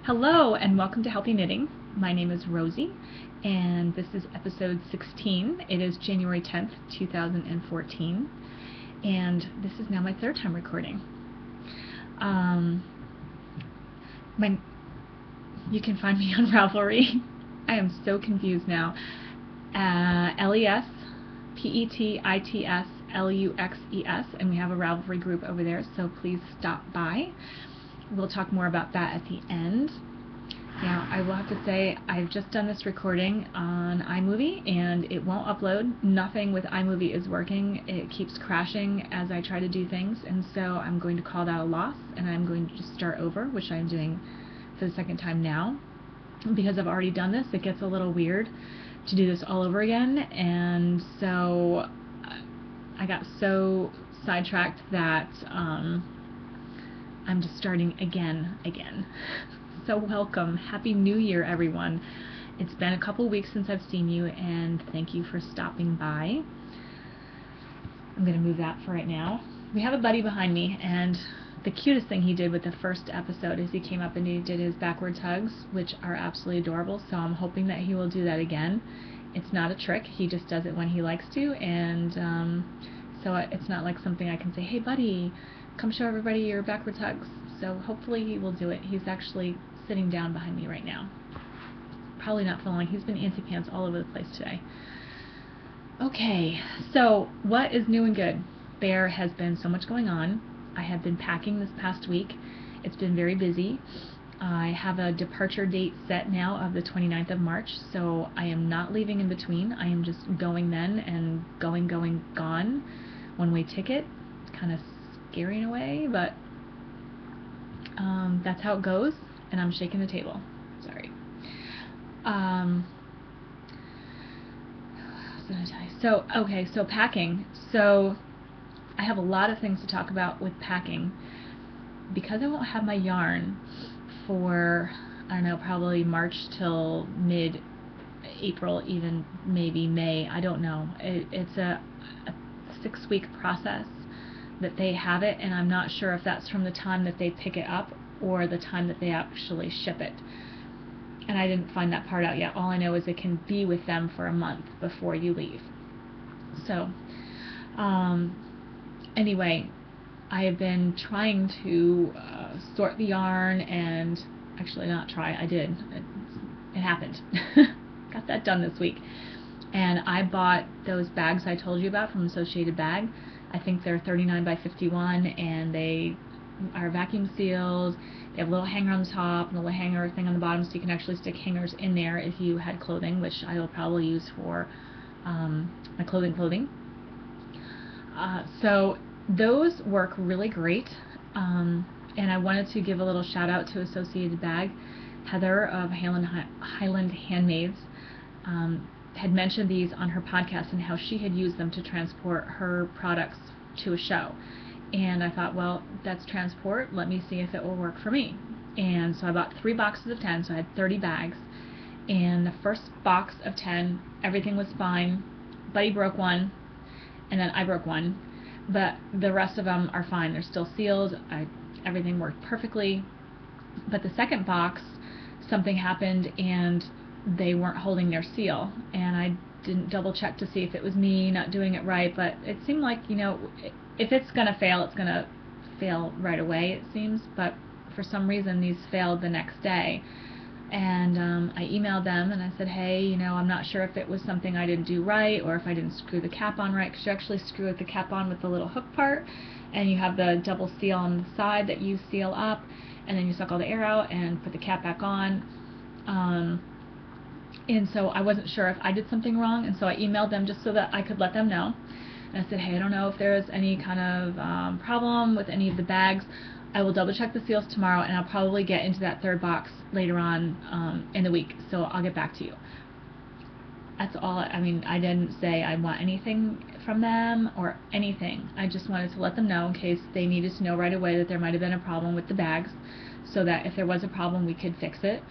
Hello and welcome to Healthy Knitting. My name is Rosie and this is episode 16. It is January 10th, 2014 and this is now my third time recording. You can find me on Ravelry. I am so confused now. LESPETITSLUXES, and we have a Ravelry group over there, so please stop by. We'll talk more about that at the end. Now, I will have to say, I've just done this recording on iMovie, and it won't upload. Nothing with iMovie is working. It keeps crashing as I try to do things, and so I'm going to call that a loss, and I'm going to just start over, which I'm doing for the second time now. Because I've already done this, it gets a little weird to do this all over again, and so I got so sidetracked that I'm just starting again. So welcome. Happy New Year, everyone. It's been a couple weeks since I've seen you, and thank you for stopping by. I'm going to move that for right now. We have a buddy behind me, and the cutest thing he did with the first episode is he came up and he did his backwards hugs, which are absolutely adorable, so I'm hoping that he will do that again. It's not a trick, he just does it when he likes to, and so it's not like something I can say, hey buddy, come show everybody your backwards hugs. So hopefully he will do it. He's actually sitting down behind me right now. Probably not following. He's been antsy pants all over the place today. Okay, so what is new and good? There has been so much going on. I have been packing this past week. It's been very busy. I have a departure date set now of the 29th of March, so I am not leaving in between. I am just going then and going, gone. One-way ticket. It's kind of scary in a way, but that's how it goes, and I'm shaking the table. Sorry. So packing. So I have a lot of things to talk about with packing. Because I won't have my yarn for, I don't know, probably March till mid-April, even maybe May, I don't know. It's a 6-week process that they have it, and I'm not sure if that's from the time that they pick it up or the time that they actually ship it. And I didn't find that part out yet. All I know is it can be with them for a month before you leave. So, anyway, I have been trying to sort the yarn, and actually not try, I did. It happened. Got that done this week. And I bought those bags I told you about from Associated Bag. I think they're 39 by 51, and they are vacuum sealed. They have a little hanger on the top and a little hanger thing on the bottom, so you can actually stick hangers in there if you had clothing, which I will probably use for my clothing. So those work really great, and I wanted to give a little shout out to Associated Bag. Heather of Highland Handmaids had mentioned these on her podcast and how she had used them to transport her products to a show. And I thought, well, that's transport, let me see if it will work for me. And so I bought 3 boxes of 10, so I had 30 bags. And the first box of 10, everything was fine. Buddy broke one, and then I broke one. But the rest of them are fine. They're still sealed. Everything worked perfectly. But the second box, something happened, and they weren't holding their seal. And I didn't double check to see if it was me not doing it right, but it seemed like, you know, if it's going to fail, it's going to fail right away, it seems. But for some reason, these failed the next day. And I emailed them and I said, hey, you know, I'm not sure if it was something I didn't do right or if I didn't screw the cap on right, because you actually screw the cap on with the little hook part, and you have the double seal on the side that you seal up, and then you suck all the air out and put the cap back on. And so I wasn't sure if I did something wrong, and so I emailed them just so that I could let them know. And I said, hey, I don't know if there's any kind of problem with any of the bags. I will double check the seals tomorrow, and I'll probably get into that third box later on in the week, so I'll get back to you. That's all. I mean, I didn't say I want anything from them or anything. I just wanted to let them know in case they needed to know right away that there might have been a problem with the bags, so that if there was a problem, we could fix it.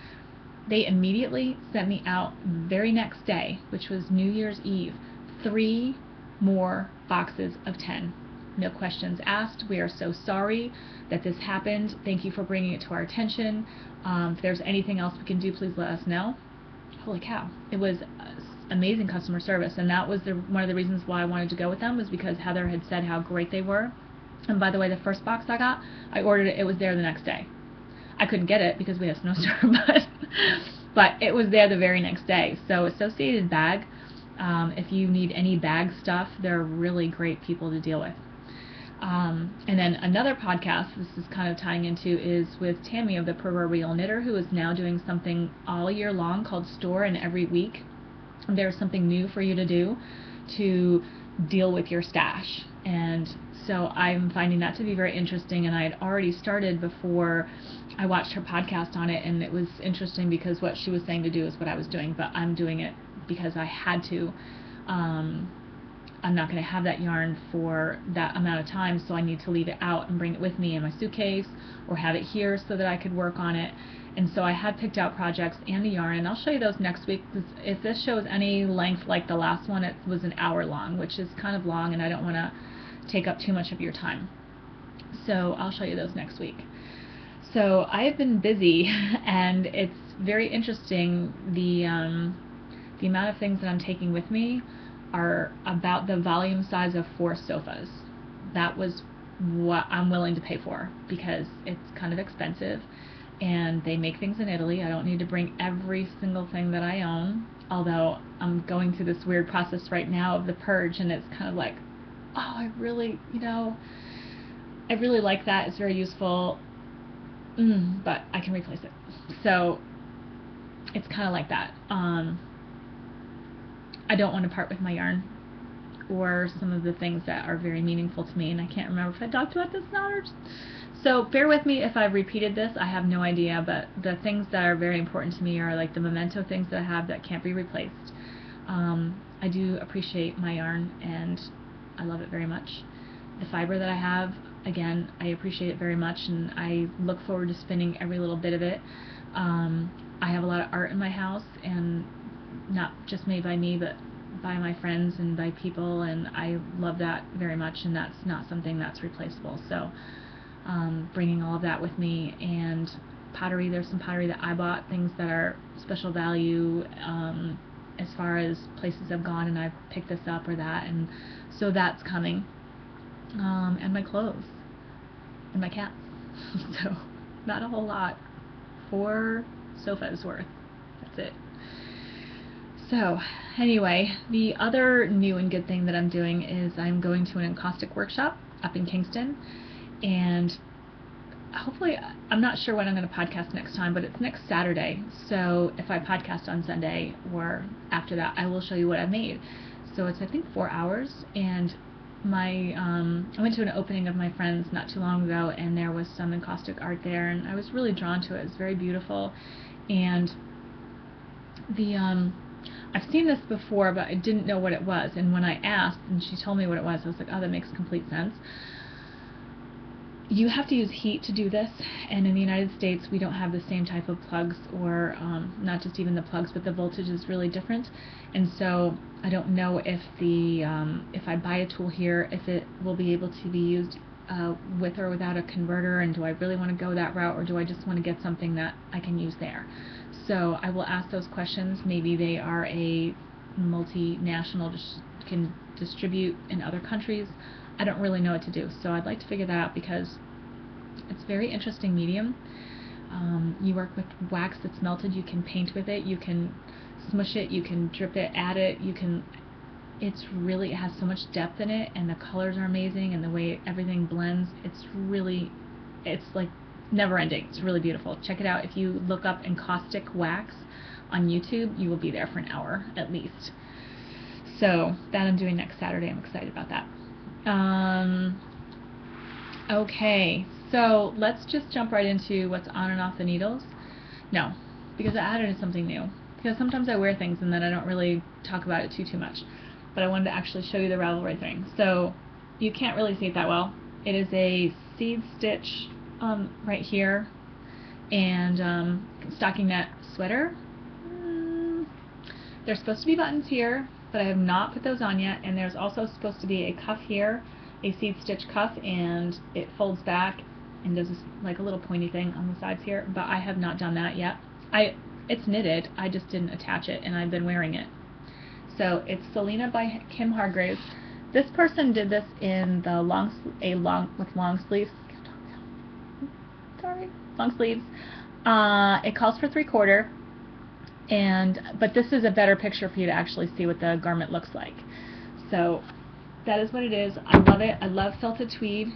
They immediately sent me out very next day, which was New Year's Eve, 3 more boxes of 10. no questions asked. We are so sorry that this happened. Thank you for bringing it to our attention. If there's anything else we can do, please let us know. Holy cow, it was amazing customer service, and that was one of the reasons why I wanted to go with them, was because Heather had said how great they were. And by the way, the first box I got, I ordered it, it was there the next day. I couldn't get it because we had a snowstorm, but it was there the very next day. So Associated Bag, if you need any bag stuff, they're really great people to deal with. And then another podcast this is kind of tying into is with Tammy of the Proverbial Knitter, who is now doing something all year long called Store, and every week there's something new for you to do to deal with your stash. And so I'm finding that to be very interesting, and I had already started before I watched her podcast on it, and it was interesting because what she was saying to do is what I was doing, but I'm doing it because I had to. I'm not going to have that yarn for that amount of time, so I need to leave it out and bring it with me in my suitcase or have it here so that I could work on it. And so I had picked out projects and the yarn, and I'll show you those next week, because if this shows any length like the last one, it was an hour long, which is kind of long, and I don't want to take up too much of your time. So I'll show you those next week. So I have been busy, and it's very interesting. The amount of things that I'm taking with me are about the volume size of 4 sofas. That was what I'm willing to pay for, because it's kind of expensive, and they make things in Italy. I don't need to bring every single thing that I own, although I'm going through this weird process right now of the purge, and it's kind of like, oh, I really like that. It's very useful, but I can replace it. So it's kind of like that. I don't want to part with my yarn or some of the things that are very meaningful to me, and I can't remember if I talked about this now or just... So bear with me if I've repeated this. I have no idea, but the things that are very important to me are like the memento things that I have that can't be replaced. I do appreciate my yarn, and I love it very much. The fiber that I have, again, I appreciate it very much, and I look forward to spinning every little bit of it. I have a lot of art in my house, and not just made by me, but by my friends and by people, and I love that very much, and that's not something that's replaceable. So bringing all of that with me, and pottery, there's some pottery that I bought, things that are special value as far as places I've gone and I've picked this up or that, and so that's coming. And my clothes and my cats. So not a whole lot. 4 sofas worth. That's it. So anyway, the other new and good thing that I'm doing is I'm going to an encaustic workshop up in Kingston, and hopefully, I'm not sure when I'm going to podcast next time, but it's next Saturday. So if I podcast on Sunday or after that, I will show you what I made. So it's, I think, 4 hours, and I went to an opening of my friend's not too long ago, and there was some encaustic art there, and I was really drawn to it. It's very beautiful, and I've seen this before, but I didn't know what it was, and when I asked and she told me what it was, I was like, oh, that makes complete sense. You have to use heat to do this, and in the United States we don't have the same type of plugs, or not just even the plugs, but the voltage is really different, and so I don't know if if I buy a tool here, if it will be able to be used with or without a converter, and do I really want to go that route, or do I just want to get something that I can use there? So I will ask those questions. Maybe they are a multinational, can distribute in other countries. I don't really know what to do, so I'd like to figure that out, because it's a very interesting medium. You work with wax that's melted, you can paint with it, you can smush it, you can drip it, add it, it has so much depth in it, and the colors are amazing, and the way everything blends, it's like never ending. It's really beautiful. Check it out. If you look up encaustic wax on YouTube, you will be there for an hour at least. So that I'm doing next Saturday. I'm excited about that. Okay, so let's just jump right into what's on and off the needles. No, because I added something new. Because sometimes I wear things and then I don't really talk about it too much. But I wanted to actually show you the Ravelry thing. So you can't really see it that well. It is a seed stitch right here, and stockinette sweater. There's supposed to be buttons here, but I have not put those on yet, and there's also supposed to be a cuff here a seed stitch cuff, and it folds back and does this, like a little pointy thing on the sides here, but I have not done that yet. It's knitted, I just didn't attach it, and I've been wearing it. So it's Selena by Kim Hargraves. This person did this in the long sleeves. Sorry, long sleeves. It calls for 3/4, but this is a better picture for you to actually see what the garment looks like. So that is what it is. I love it. I love felted tweed.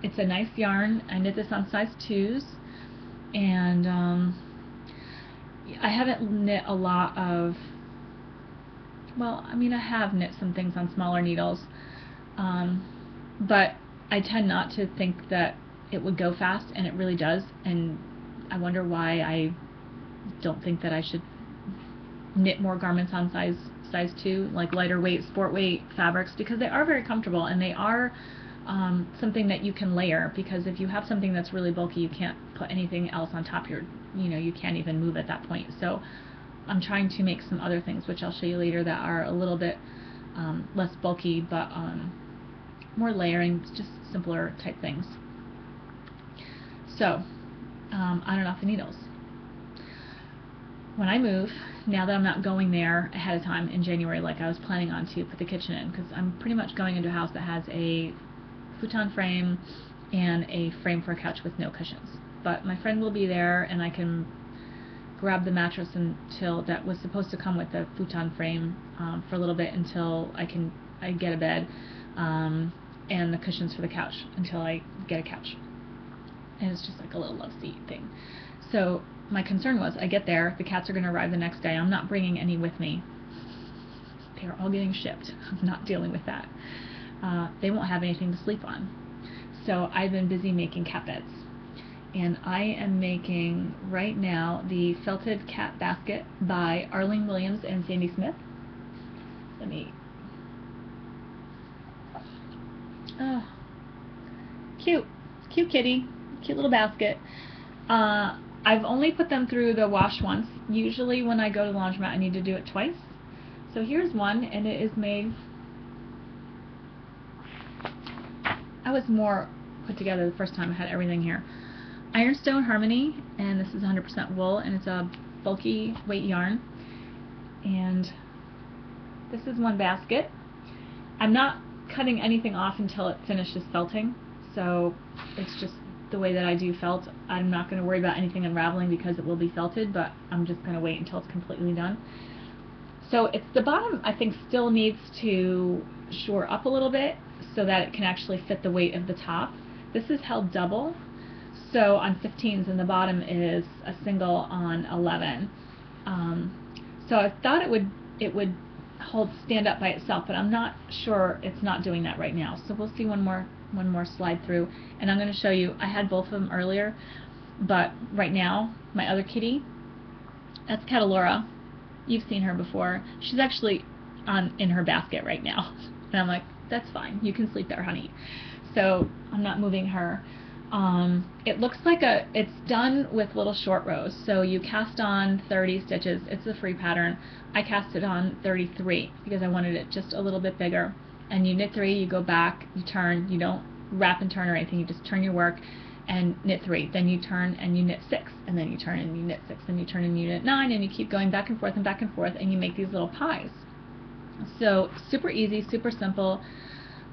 It's a nice yarn. I knit this on size 2s, and I haven't knit a lot of, well, I mean, I have knit some things on smaller needles, but I tend not to think that it would go fast, and it really does, and I wonder why I don't think that I should knit more garments on size 2, like lighter weight, sport weight fabrics, because they are very comfortable, and they are something that you can layer, because if you have something that's really bulky, you can't put anything else on top of your, you can't even move at that point. So I'm trying to make some other things, which I'll show you later, that are a little bit less bulky, but more layering, just simpler type things. So on and off the needles. When I move, now that I'm not going there ahead of time in January like I was planning on to put the kitchen in, because I'm pretty much going into a house that has a futon frame and a frame for a couch with no cushions. But my friend will be there, and I can grab the mattress until that was supposed to come with the futon frame for a little bit until I get a bed, and the cushions for the couch until I get a couch. And it's just like a little love seat thing. So my concern was, I get there, the cats are going to arrive the next day. I'm not bringing any with me. They're all getting shipped. I'm not dealing with that. They won't have anything to sleep on. So I've been busy making cat beds. And I am making, right now, the Felted Cat Basket by Arlene Williams and Sandy Smith. Let me... Oh, cute. Cute kitty. Cute little basket. I've only put them through the wash once. Usually when I go to the laundromat I need to do it twice. So here's one, and it is made... I was more put together the first time I had everything here. Ironstone Harmony, and this is 100% wool, and it's a bulky weight yarn. And this is one basket. I'm not cutting anything off until it finishes felting, so it's just the way that I do felt. I'm not going to worry about anything unraveling because it will be felted, but I'm just going to wait until it's completely done. So it's the bottom, I think, still needs to shore up a little bit so that it can actually fit the weight of the top. This is held double, so on 15s, and the bottom is a single on 11. So I thought it would stand up by itself, but I'm not sure it's not doing that right now. So we'll see one more slide through, and I'm going to show you. I had both of them earlier, but right now my other kitty, that's Catalora. You've seen her before. She's actually in her basket right now, and I'm like, that's fine, you can sleep there, honey. So I'm not moving her. It looks like it's done with little short rows, so you cast on 30 stitches. It's a free pattern. I cast it on 33 because I wanted it just a little bit bigger. And you knit 3, you go back, you turn, you don't wrap and turn or anything, you just turn your work and knit 3, then you turn and you knit 6, and then you turn and you knit 6, and you turn and you knit 9, and you keep going back and forth, and you make these little pies. So super easy, super simple.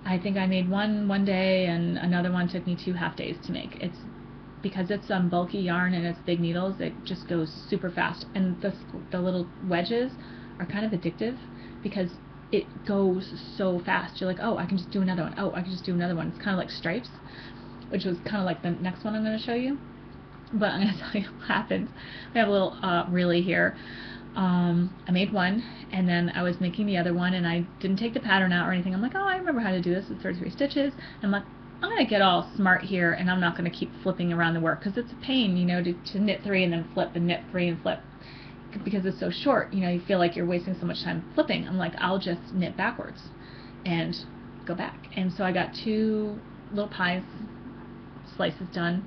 I think I made one day, and another one took me 2 half days to make. It's because it's bulky yarn and it's big needles, it just goes super fast. And the little wedges are kind of addictive because it goes so fast. You're like, oh, I can just do another one. Oh, I can just do another one. It's kind of like stripes, which was kind of like the next one I'm going to show you. But I'm going to tell you what happened. I have a little relay here. I made one, and then I was making the other one, and I didn't take the pattern out or anything. I'm like, oh, I remember how to do this. It's 33 stitches. And I'm like, I'm going to get all smart here, and I'm not going to keep flipping around the work, because it's a pain, to knit 3 and then flip and knit 3 and flip. Because it's so short, you feel like you're wasting so much time flipping. I'm like, I'll just knit backwards and go back. And so I got 2 little pies slices done,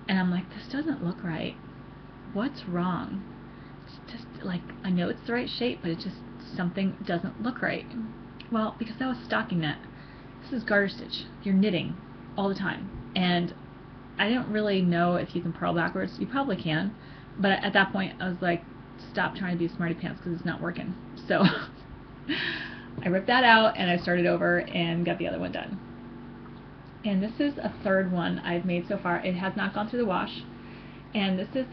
and I'm like, this doesn't look right. What's wrong? It's just like, I know it's the right shape, but it just, something doesn't look right. Well, because that was stocking knit. this is garter stitch. You're knitting all the time. And I didn't really know if you can purl backwards. You probably can. But at that point, I was like, stop trying to be a smarty pants because it's not working. So I ripped that out and I started over and got the other one done. And this is a third one I've made so far. It has not gone through the wash. And this is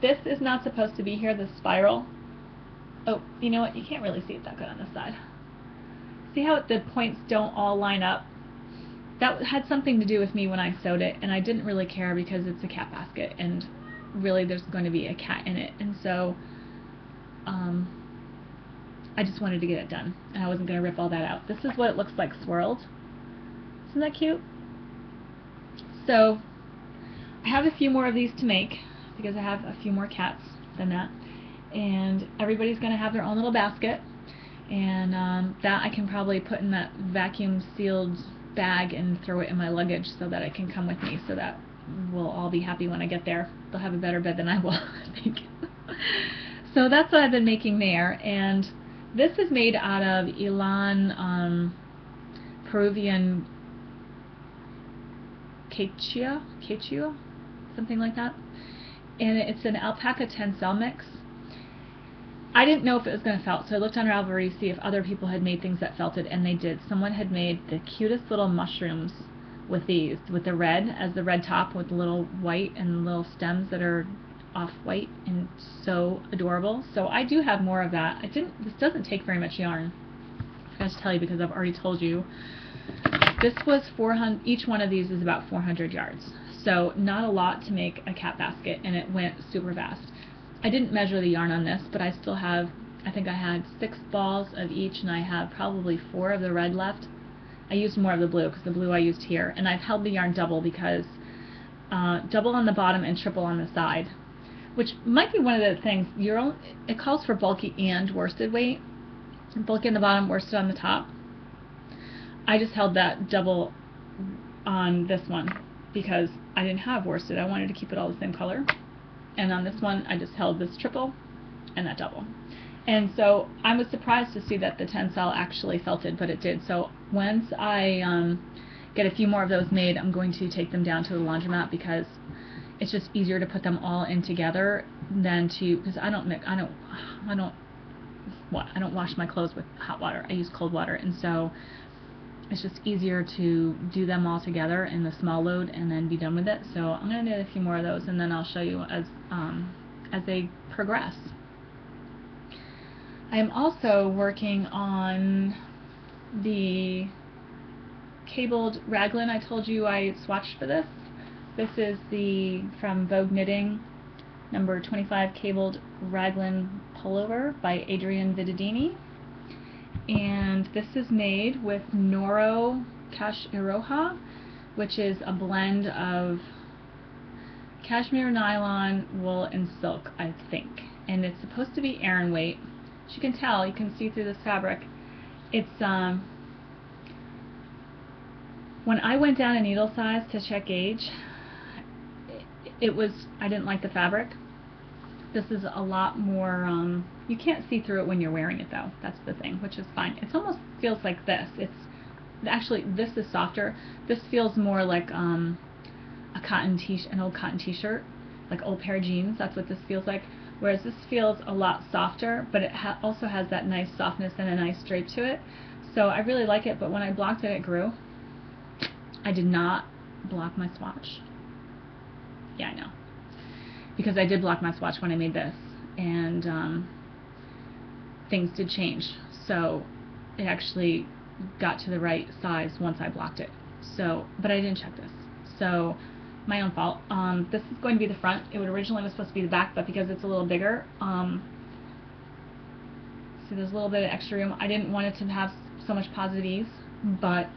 this is not supposed to be here, the spiral. Oh, you know what? You can't really see it that good on this side. See how the points don't all line up? That had something to do with me when I sewed it, and I didn't really care because it's a cat basket, and really there's going to be a cat in it, and so I just wanted to get it done, and I wasn't going to rip all that out. This is what it looks like swirled. Isn't that cute? So I have a few more of these to make because I have a few more cats than that, and everybody's going to have their own little basket, and that I can probably put in that vacuum sealed bag and throw it in my luggage so that it can come with me, so that we'll all be happy when I get there. They'll have a better bed than I will, I think. So that's what I've been making there, and this is made out of Elan Peruvian Quechua, something like that, and it's an alpaca tencel mix. I didn't know if it was going to felt, so I looked on Ravelry to see if other people had made things that felted, and they did. Someone had made the cutest little mushrooms with these, with the red as the red top with the little white and little stems that are off-white, and so adorable. So I do have more of that. This doesn't take very much yarn. I forgot to tell you because I've already told you. This was 400, each one of these is about 400 yards. So not a lot to make a cat basket, and it went super fast. I didn't measure the yarn on this, but I still have, I think I had 6 balls of each, and I have probably 4 of the red left. I used more of the blue because the blue I used here, and I've held the yarn double because double on the bottom and triple on the side, which might be one of the things. It calls for bulky and worsted weight. Bulky on the bottom, worsted on the top. I just held that double on this one because I didn't have worsted. I wanted to keep it all the same color. And on this one, I just held this triple and that double. And so I was surprised to see that the tencel actually felted, but it did. So once I get a few more of those made, I'm going to take them down to the laundromat because it's just easier to put them all in together than to, because I don't wash my clothes with hot water. I use cold water, and so it's just easier to do them all together in the small load and then be done with it. So I'm going to knit a few more of those, and then I'll show you as they progress. I am also working on the cabled raglan I told you I swatched for this. This is from Vogue Knitting, number 25 cabled raglan pullover by Adrienne Vidadini. And this is made with Noro Cash-Iroha, which is a blend of cashmere, nylon, wool, and silk, I think. And it's supposed to be Aran weight. As you can tell, you can see through this fabric. It's when I went down a needle size to check gauge, I didn't like the fabric. This is a lot more, you can't see through it when you're wearing it though, that's the thing, which is fine. It almost feels like this. Actually, this is softer. This feels more like an old cotton t-shirt, like old pair of jeans. That's what this feels like. Whereas this feels a lot softer, but it also has that nice softness and a nice drape to it. So I really like it, but when I blocked it, it grew. I did not block my swatch. Yeah, I know. Because I did block my swatch when I made this, and things did change. So it actually got to the right size once I blocked it. So, but I didn't check this. So, my own fault. This is going to be the front. It originally was supposed to be the back, but because it's a little bigger, so there's a little bit of extra room. I didn't want it to have so much positive ease, but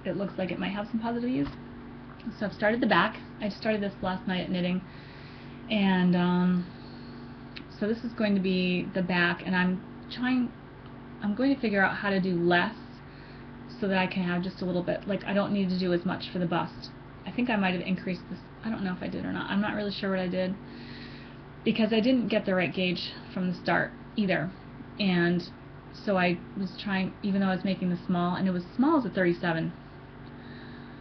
it looks like it might have some positive ease. So I've started the back. I started this last night at knitting. And so this is going to be the back, and I'm going to figure out how to do less so that I can have just a little bit, like I don't need to do as much for the bust. I think I might have increased this. I don't know if I did or not. I'm not really sure what I did because I didn't get the right gauge from the start either. And So I was trying, even though I was making the small, and it was small as a 37.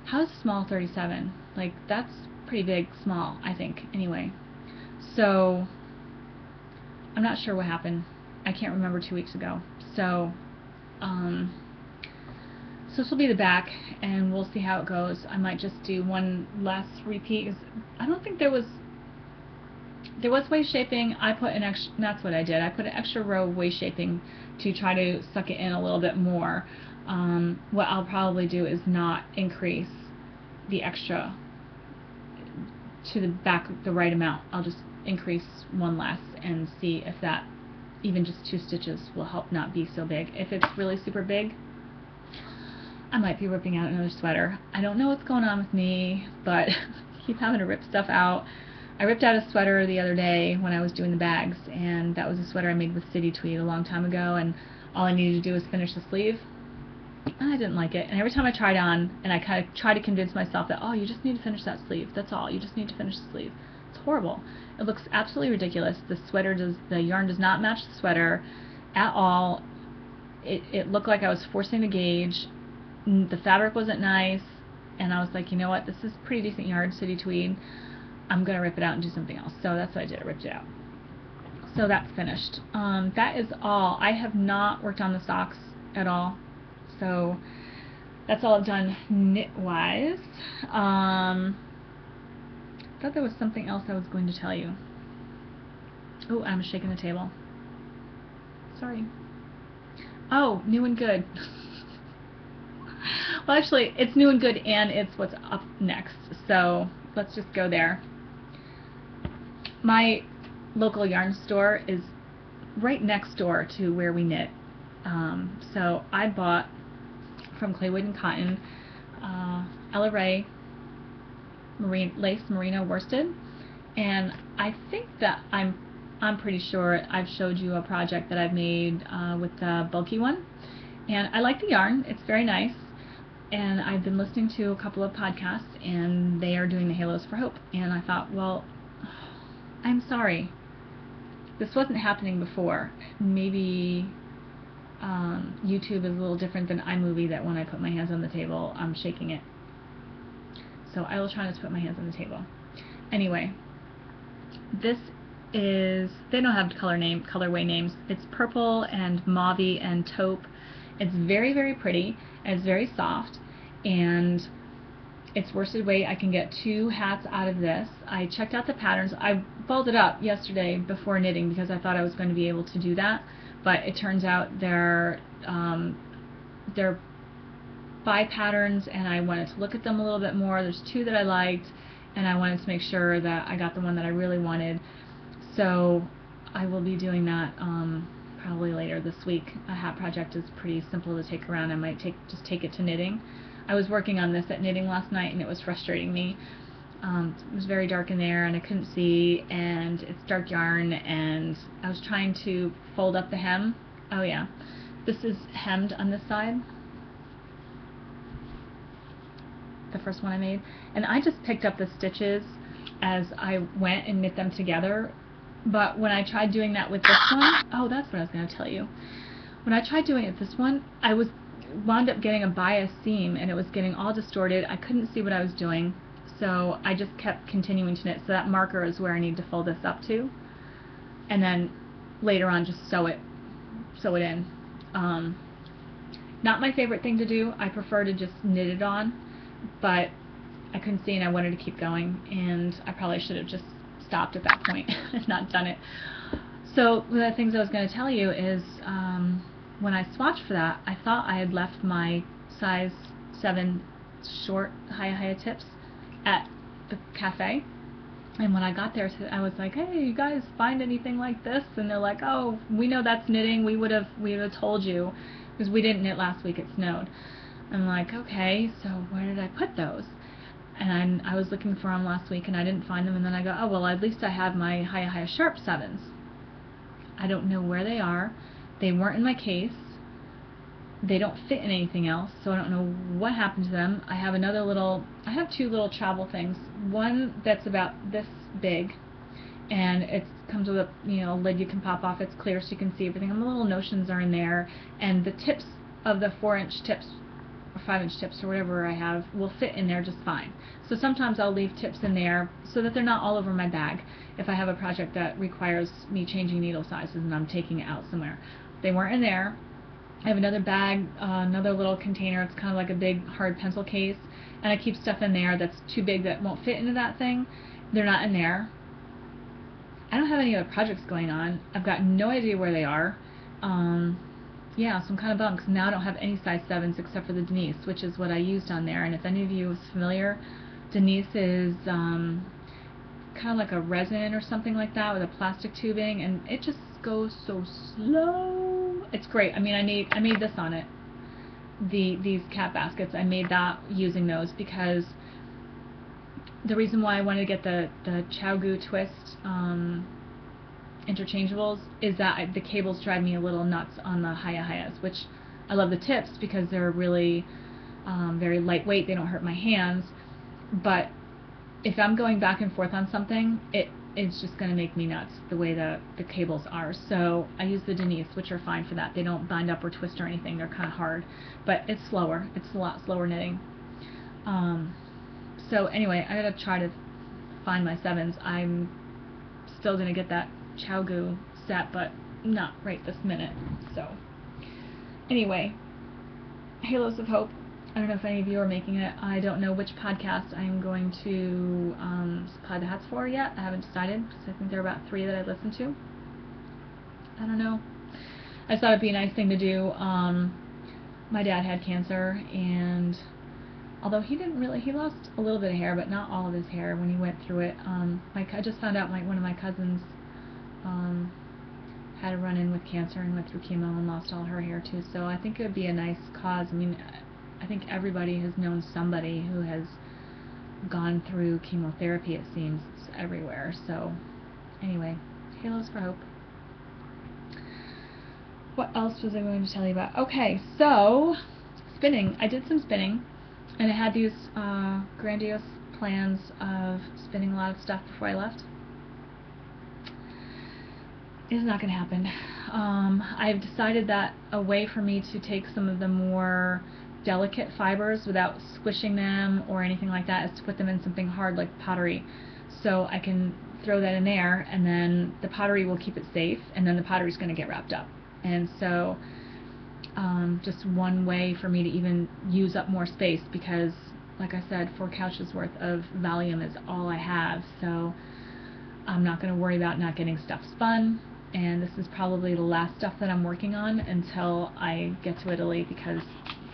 How is small 37? Like, that's pretty big small, I think, anyway. So I'm not sure what happened. I can't remember 2 weeks ago. So so this will be the back, and we'll see how it goes. I might just do one last repeat, because I don't think there was waist shaping. I put an extra, that's what I did. I put an extra row of waist shaping to try to suck it in a little bit more. What I'll probably do is not increase the extra to the back the right amount. I'll just increase one less and see if that, even just 2 stitches, will help not be so big. If it's really super big, I might be ripping out another sweater. I don't know what's going on with me, but I keep having to rip stuff out. I ripped out a sweater the other day when I was doing the bags, and that was a sweater I made with City Tweed a long time ago, and all I needed to do was finish the sleeve. And I didn't like it, and every time I tried on, and I kind of try to convince myself that, oh, you just need to finish that sleeve, that's all, you just need to finish the sleeve. It's horrible. It looks absolutely ridiculous. The yarn does not match the sweater at all. It looked like I was forcing the gauge. The fabric wasn't nice, and I was like, you know what, this is pretty decent yarn, City Tweed. I'm going to rip it out and do something else. So that's what I did, I ripped it out. So that's finished. That is all. I have not worked on the socks at all. So that's all I've done knit-wise. I thought there was something else I was going to tell you. Oh, I'm shaking the table. Sorry. Oh, new and good. Well, actually, it's new and good, and it's what's up next. So let's just go there. My local yarn store is right next door to where we knit. So I bought from Claywood and Cotton Ella Rae lace merino worsted, and I think that I'm pretty sure I've showed you a project that I've made with the bulky one, and I like the yarn. It's very nice, and I've been listening to a couple of podcasts, and they are doing the Halos for Hope, and I thought, well, I'm sorry, this wasn't happening before. Maybe YouTube is a little different than iMovie, that when I put my hands on the table, I'm shaking it. So I will try not to put my hands on the table. Anyway, this is, they don't have colorway names. It's purple and mauve and taupe. It's very, very pretty, and it's very soft, and it's worsted weight. I can get 2 hats out of this. I checked out the patterns. I folded up yesterday before knitting because I thought I was going to be able to do that, but it turns out they're 5 patterns, and I wanted to look at them a little bit more. There's 2 that I liked, and I wanted to make sure that I got the one that I really wanted. So I will be doing that probably later this week. A hat project is pretty simple to take around. I might just take it to knitting. I was working on this at knitting last night, and it was frustrating me. It was very dark in there, and I couldn't see, and it's dark yarn, and I was trying to fold up the hem. Oh yeah, this is hemmed on this side, the first one I made, and I just picked up the stitches as I went and knit them together. But when I tried doing that with this one, oh, that's what I was going to tell you. When I tried doing it with this one, I wound up getting a bias seam, and it was getting all distorted. I couldn't see what I was doing, so I just kept continuing to knit. So that marker is where I need to fold this up to, and then later on just sew it in. Not my favorite thing to do. I prefer to just knit it on, but I couldn't see, and I wanted to keep going, and I probably should have just stopped at that point and not done it. So one of the things I was going to tell you is when I swatched for that, I thought I had left my size 7 short high tips at the cafe, and when I got there I was like, hey, you guys find anything like this? And they're like, oh, we know that's knitting, we would have told you, because we didn't knit last week, it snowed. I'm like, okay, so where did I put those? And I was looking for them last week, and I didn't find them, and then I go, oh, well, at least I have my high sharp 7s. I don't know where they are. They weren't in my case. They don't fit in anything else, so I don't know what happened to them. I have 2 little travel things. One that's about this big, and it comes with a lid you can pop off. It's clear so you can see everything, and the little notions are in there, and the tips of the 4-inch tips or 5-inch tips or whatever I have will fit in there just fine. So sometimes I'll leave tips in there so that they're not all over my bag if I have a project that requires me changing needle sizes and I'm taking it out somewhere. They weren't in there. I have another bag, another little container. It's kind of like a big hard pencil case, and I keep stuff in there that's too big that won't fit into that thing. They're not in there. I don't have any other projects going on. I've got no idea where they are. Yeah, so I'm kind of bummed because now I don't have any size 7s except for the Denise, which is what I used on there. And if any of you is familiar, Denise is kind of like a resin or something like that with a plastic tubing, and it just goes so slow. It's great. I mean, I made this on it. These cat baskets, I made that using those because the reason why I wanted to get the ChiaoGoo Twist interchangeables is that the cables drive me a little nuts on the Hayahayas, which I love the tips because they're really very lightweight, they don't hurt my hands, but if I'm going back and forth on something, it's just going to make me nuts the way the cables are. So I use the Denise, which are fine for that. They don't bind up or twist or anything, they're kind of hard, but it's slower, it's a lot slower knitting. So anyway, I gotta try to find my 7s. I'm still gonna get that ChiaoGoo set, but not right this minute. So anyway, Halos of Hope. I don't know if any of you are making it. I don't know which podcast I'm going to supply the hats for yet. I haven't decided because I think there are about 3 that I listen to. I don't know. I just thought it'd be a nice thing to do. My dad had cancer, and although he lost a little bit of hair, but not all of his hair when he went through it. I just found out one of my cousins had a run-in with cancer and went through chemo and lost all her hair too. So I think it would be a nice cause. I mean, I think everybody has known somebody who has gone through chemotherapy, it seems. It's everywhere. So anyway, Halos for Hope. What else was I going to tell you about? Okay, so spinning. I did some spinning, and I had these grandiose plans of spinning a lot of stuff before I left. It's not going to happen. I've decided that a way for me to take some of the more delicate fibers without squishing them or anything like that is to put them in something hard like pottery. So I can throw that in there, and then the pottery will keep it safe, and then the pottery is going to get wrapped up. And so just one way for me to even use up more space, because like I said, 4 couches worth of volume is all I have, so I'm not going to worry about not getting stuff spun. And this is probably the last stuff that I'm working on until I get to Italy, because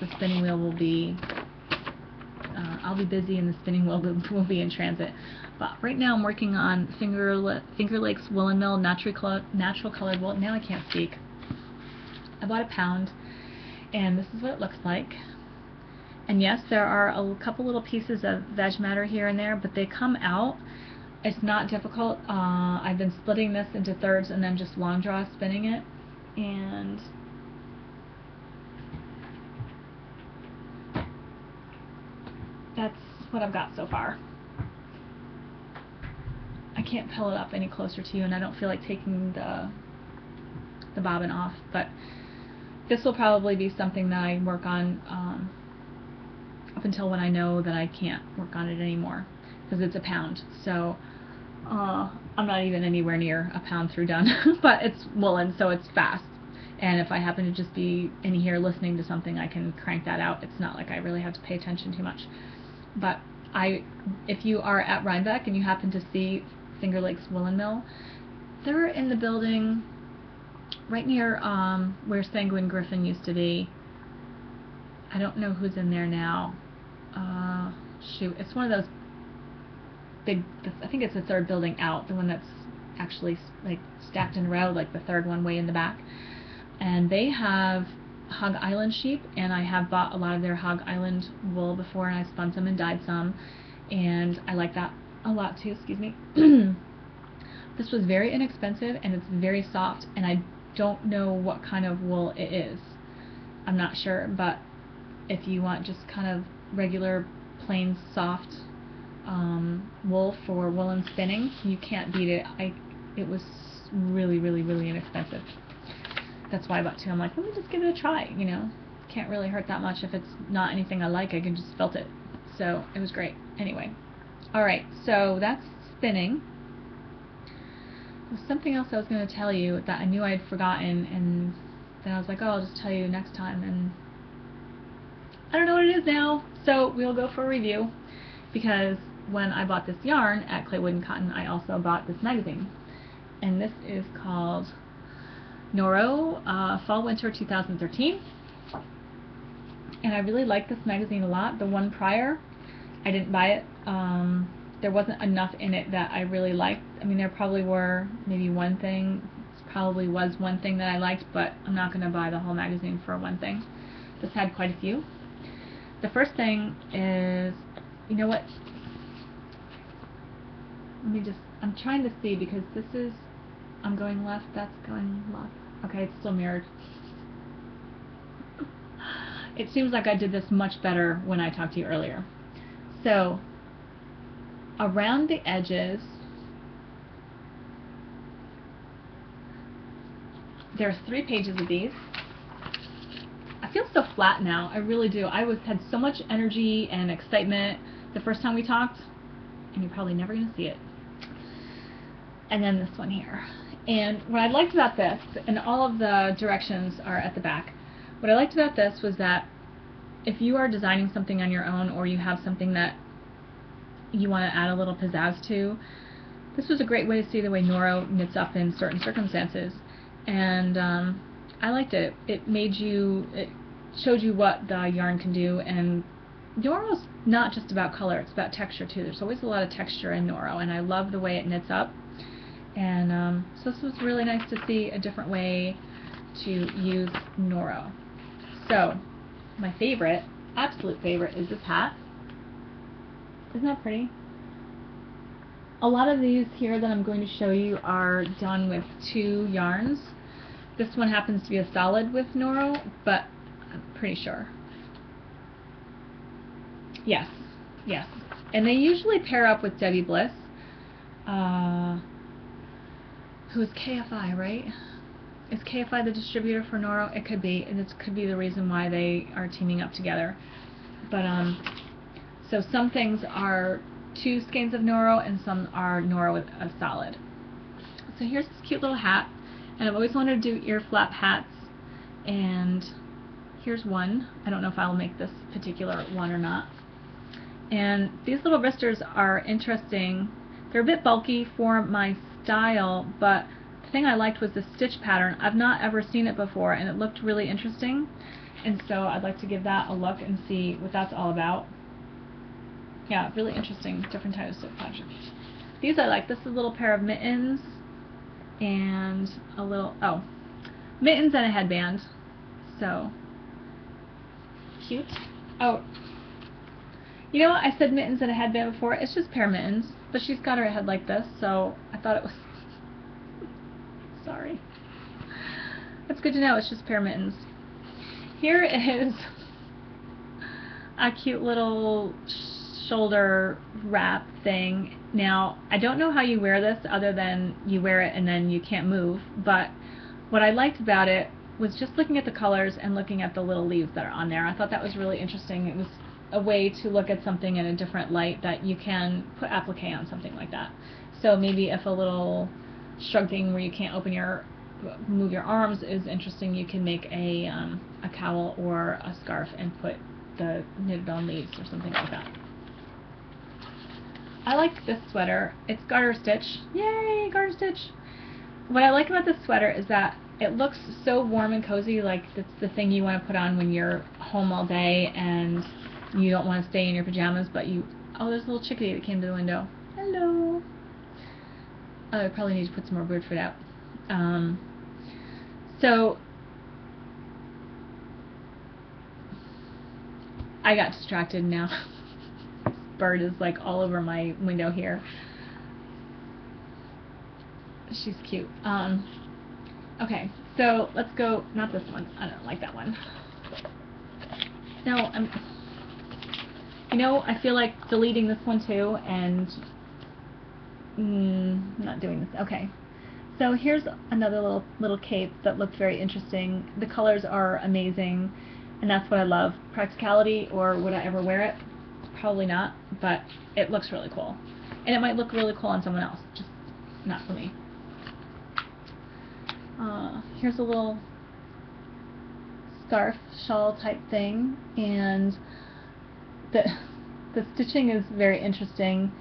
the spinning wheel will be I'll be busy and the spinning wheel will be in transit. But right now I'm working on Finger Lakes Woolen Mill natural colored wool. Now I can't speak. I bought a pound, and this is what it looks like. And yes, there are a couple little pieces of veg matter here and there, but they come out. It's not difficult. I've been splitting this into thirds and then just long draw spinning it, and that's what I've got so far. I can't pull it up any closer to you, and I don't feel like taking the bobbin off, but this will probably be something that I work on up until when I know that I can't work on it anymore, because it's a pound. So I'm not even anywhere near a pound through done, but it's woolen, so it's fast. And if I happen to just be in here listening to something, I can crank that out. It's not like I really have to pay attention too much. But if you are at Rhinebeck and you happen to see Finger Lakes Woolen Mill, they're in the building right near where Sanguine Griffin used to be. I don't know who's in there now. Shoot, it's one of those big, I think it's the third building out, the one that's actually like stacked in a row, like the third one way in the back. And they have Hog Island sheep, and I have bought a lot of their Hog Island wool before, and I spun some and dyed some, and I like that a lot too. Excuse me. This was very inexpensive, and it's very soft, and I don't know what kind of wool it is. I'm not sure, but if you want just kind of regular plain soft wool for woolen spinning. You can't beat it. It was really, really, really inexpensive. That's why I bought two. I'm like, let me just give it a try, you know. Can't really hurt that much. If it's not anything I like, I can just felt it. So it was great. Anyway. Alright, so that's spinning. There's something else I was going to tell you that I knew I had forgotten, and then I was like, oh, I'll just tell you next time, and I don't know what it is now. So we'll go for a review, because when I bought this yarn at Clay Wood & Cotton, I also bought this magazine. And this is called Noro Fall Winter 2013. And I really like this magazine a lot. The one prior, I didn't buy it. There wasn't enough in it that I really liked. I mean, there probably were maybe one thing, probably was one thing that I liked, but I'm not going to buy the whole magazine for one thing. This had quite a few. The first thing is, you know what? Let me just, I'm trying to see, because this is, I'm going left, that's going left. Okay, it's still mirrored. It seems like I did this much better when I talked to you earlier. So, around the edges, there are 3 pages of these. I feel so flat now, I really do. I had so much energy and excitement the first time we talked, and you're probably never going to see it. And then this one here. And what I liked about this, and all of the directions are at the back, what I liked about this was that if you are designing something on your own, or you have something that you want to add a little pizzazz to, this was a great way to see the way Noro knits up in certain circumstances. And I liked it. It showed you what the yarn can do, and Noro's not just about color, it's about texture too. There's always a lot of texture in Noro, and I love the way it knits up. And so this was really nice to see a different way to use Noro. So, my favorite, absolute favorite, is this hat. Isn't that pretty? A lot of these here that I'm going to show you are done with 2 yarns. This one happens to be a solid with Noro, but I'm pretty sure. Yes, yes. And they usually pair up with Debbie Bliss, who's KFI, right? Is KFI the distributor for Noro? It could be, and this could be the reason why they are teaming up together. But so some things are 2 skeins of Noro, and some are Noro with a solid. So here's this cute little hat, and I've always wanted to do ear flap hats, and here's one. I don't know if I'll make this particular one or not. And these little wristers are interesting. They're a bit bulky for my style, but the thing I liked was the stitch pattern. I've not ever seen it before, and it looked really interesting, and so I'd like to give that a look and see what that's all about. Yeah, really interesting, different types of pattern. These I like. This is a little pair of mittens and a little, mittens and a headband. So, cute. Oh, you know what? I said mittens and a headband before. It's just pair mittens, but she's got her head like this, so I thought it was, sorry. That's good to know. It's just pair mittens. Here is a cute little shoulder wrap thing. Now, I don't know how you wear this other than you wear it and then you can't move, but what I liked about it was just looking at the colors and looking at the little leaves that are on there. I thought that was really interesting. It was a way to look at something in a different light, that you can put applique on something like that. So maybe if a little shrugging where you can't move your arms is interesting, you can make a cowl or a scarf and put the knitted on leaves or something like that. I like this sweater. It's garter stitch. Yay, garter stitch! What I like about this sweater is that it looks so warm and cozy, like it's the thing you want to put on when you're home all day and you don't want to stay in your pajamas, but you, oh, there's a little chickadee that came to the window. Hello! Oh, I probably need to put some more bird food out. So, I got distracted now. Bird is like all over my window here. She's cute. Okay, so let's go, not this one. I don't like that one. No, You know, I feel like deleting this one too, and not doing this. Okay. So here's another little cape that looked very interesting. The colors are amazing, and that's what I love. Practicality, or would I ever wear it? Probably not, but it looks really cool. And it might look really cool on someone else, just not for me. Here's a little scarf, shawl type thing, and the stitching is very interesting.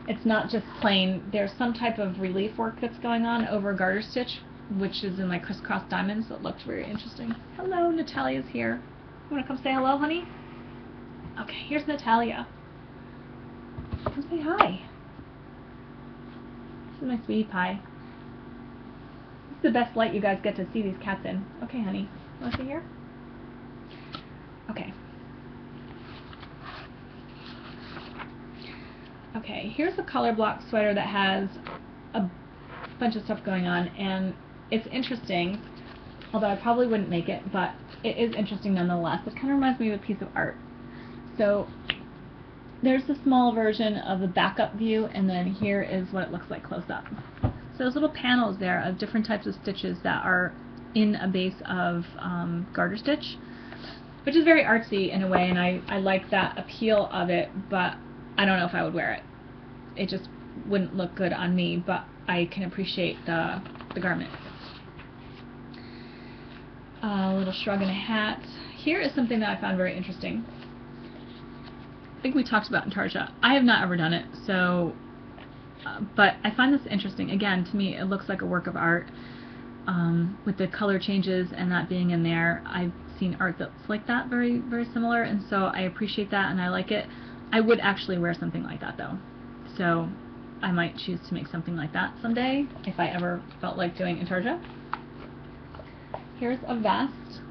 It's not just plain. There's some type of relief work that's going on over garter stitch, which is in my crisscross diamonds. That looked very interesting. Hello, Natalia's here. You want to come say hello, honey? Okay, here's Natalia. Come say hi. This is my sweetie pie. This is the best light you guys get to see these cats in. Okay, honey. Want to see here? Okay. Okay, here's a color block sweater that has a bunch of stuff going on, and it's interesting, although I probably wouldn't make it, but it is interesting nonetheless. It kind of reminds me of a piece of art. So there's the small version of the backup view, and then here is what it looks like close up. So there's little panels there of different types of stitches that are in a base of garter stitch, which is very artsy in a way, and I like that appeal of it, but I don't know if I would wear it. It just wouldn't look good on me, but I can appreciate the garment. A little shrug and a hat. Here is something that I found very interesting. I think we talked about Intarsia. I have not ever done it, so, but I find this interesting. Again, to me, it looks like a work of art. With the color changes and that being in there, I've seen art that's like that, very, very similar, and so I appreciate that and I like it. I would actually wear something like that though, so I might choose to make something like that someday if I ever felt like doing Intarsia. Here's a vest,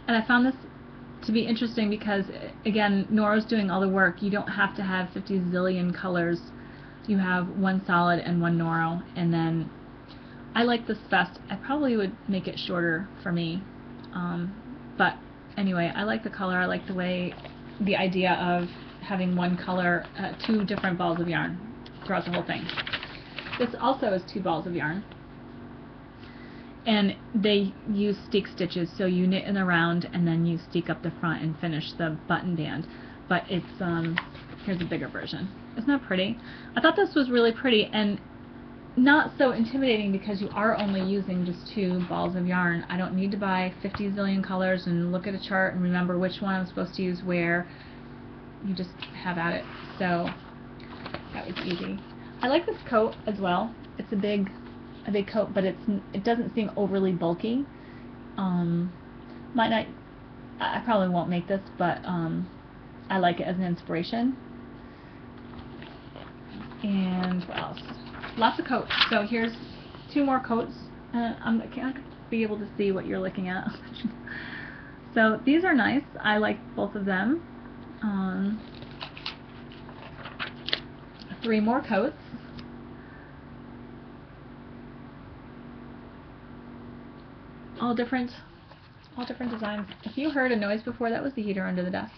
and I found this to be interesting because, again, Nora's doing all the work. You don't have to have 50 zillion colors. You have one solid and one Noro, and then I like this vest. I probably would make it shorter for me, but anyway, I like the color. I like the idea of having one color, two different balls of yarn throughout the whole thing. This also is 2 balls of yarn, and they use steek stitches, so you knit in the round and then you steek up the front and finish the button band. But it's here's a bigger version. Isn't that pretty? I thought this was really pretty and not so intimidating because you are only using just 2 balls of yarn. I don't need to buy 50 zillion colors and look at a chart and remember which one I'm supposed to use where. You just have at it. So that was easy. I like this coat as well. It's a big coat, but it doesn't seem overly bulky. Might not. I probably won't make this, but I like it as an inspiration. And what else? Lots of coats. So here's 2 more coats. I can't be able to see what you're looking at. So these are nice. I like both of them. 3 more coats. All different designs. If you heard a noise before, that was the heater under the desk.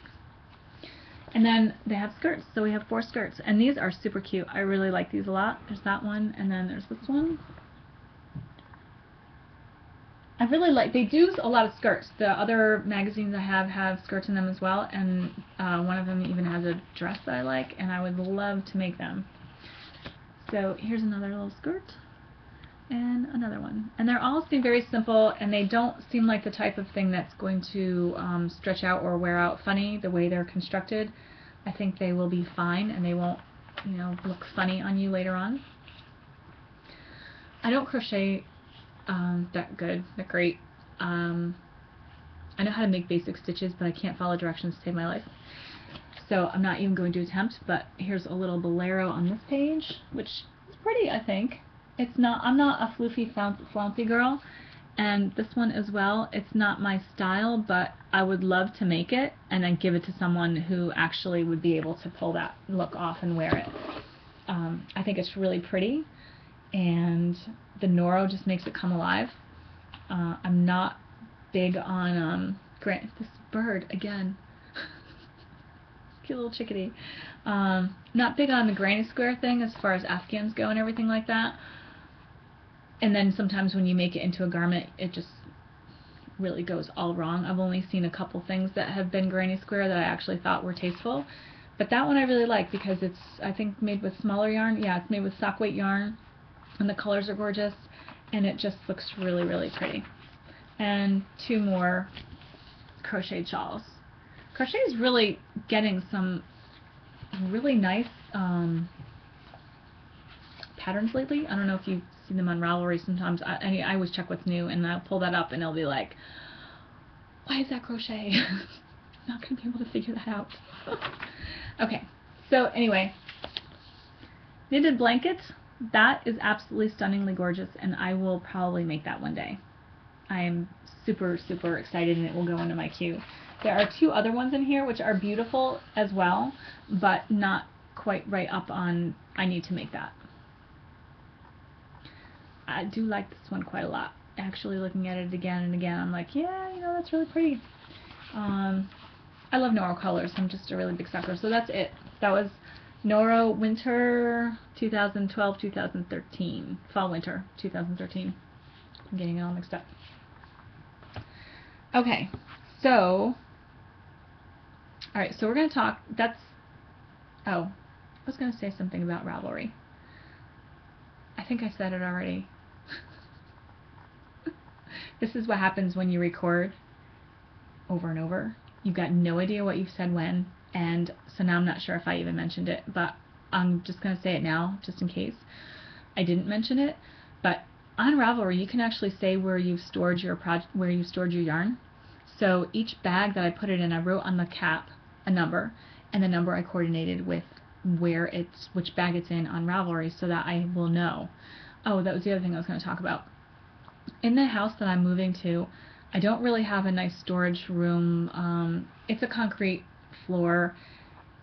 And then they have skirts, so we have 4 skirts, and these are super cute. I really like these a lot. There's that one, and then there's this one. I really like, they do a lot of skirts. The other magazines I have skirts in them as well, and one of them even has a dress that I like, and I would love to make them. So here's another little skirt, and another one. And they're all seem very simple, and they don't seem like the type of thing that's going to stretch out or wear out funny the way they're constructed. I think they will be fine, and they won't, you know, look funny on you later on. I don't crochet that great. I know how to make basic stitches, but I can't follow directions to save my life. So I'm not even going to attempt, but here's a little bolero on this page, which is pretty, I think. It's not, I'm not a floofy, flouncy girl, and this one as well. It's not my style, but I would love to make it and then give it to someone who actually would be able to pull that look off and wear it. I think it's really pretty, and the Noro just makes it come alive. I'm not big on this bird again. Cute little chickadee. Not big on the granny square thing as far as Afghans go and everything like that. And then sometimes when you make it into a garment, it just really goes all wrong. I've only seen a couple things that have been granny square that I actually thought were tasteful. But that one I really like because it's, I think, made with smaller yarn. Yeah, it's made with sock weight yarn, and the colors are gorgeous, and it just looks really, really pretty. And two more crocheted shawls. Crochet is really getting some really nice patterns lately. I don't know if you've seen them on Ravelry sometimes. I always check what's new, and I'll pull that up, and it'll be like, why is that crochet? I'm not going to be able to figure that out. Okay, so anyway, knitted blankets, that is absolutely stunningly gorgeous, and I will probably make that one day. I am super, super excited, and it will go into my queue. There are two other ones in here which are beautiful as well, but not quite right up on, I need to make that. I do like this one quite a lot. Actually looking at it again and again, I'm like, yeah, you know, that's really pretty. I love Noro colors. I'm just a really big sucker. So that's it. That was Noro Winter 2012-2013. Fall Winter 2013. I'm getting it all mixed up. Okay, so, alright, so we're going to talk, I was going to say something about Ravelry. I think I said it already. This is what happens when you record over and over. You've got no idea what you've said when, and so now I'm not sure if I even mentioned it, but I'm just going to say it now, just in case I didn't mention it. But on Ravelry, you can actually say where you've stored your yarn. So each bag that I put it in, I wrote on the cap a number, and the number I coordinated with which bag it's in on Ravelry, so that I will know. Oh, that was the other thing I was going to talk about. In the house that I'm moving to, I don't really have a nice storage room. It's a concrete floor.